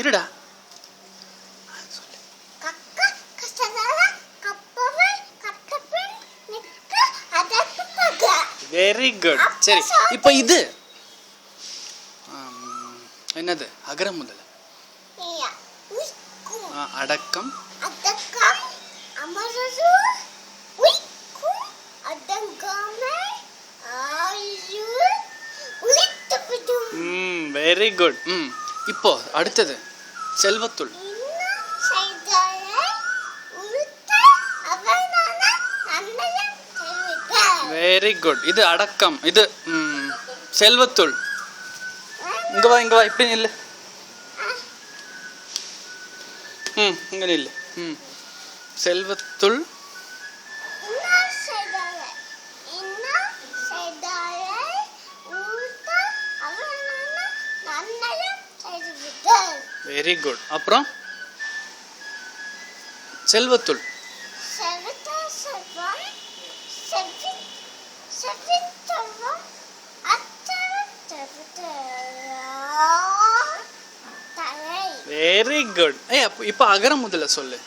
இருடா. Very good. சரி, இப்போ இது என்னது? அகர முதல. அடக்கம், வெரி குட். இப்போ அடுத்தது செல்வத்துள். Very good. இது அடக்கம். இது செல்வத்துள். இங்க வா, இங்க வா, இப்படி நில்லு. இங்க நில்லு. செல்வத்துள் வெரி குட். அப்புறம் செல்வத்துள் வெரி குட். இப்போ அகர முதல சொல்லு.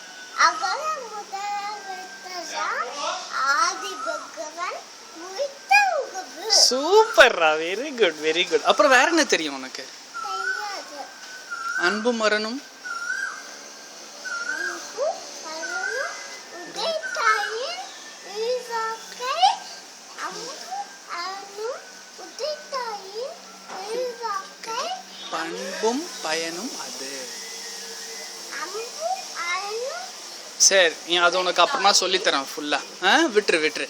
சூப்பர்ரா. Very good, very good. அப்புறம் வேற என்ன தெரியும் உனக்கு? அன்பு மரணும். பண்பும் பயனும் அது. சரி, நீ அது உனக்கு அப்புறமா சொல்லித்தரேன் ஃபுல்லா. விட்டுரு.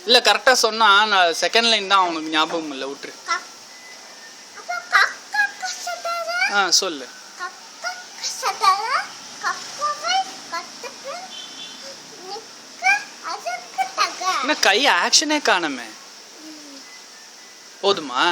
இல்லை, கரெக்டாக சொன்னா நான் செகண்ட் லைன் தான் அவனுக்கு ஞாபகம் இல்லை. விட்டுரு. சொல்லு. என்ன கை ஆக்ஷனே காணுமே. போதுமா?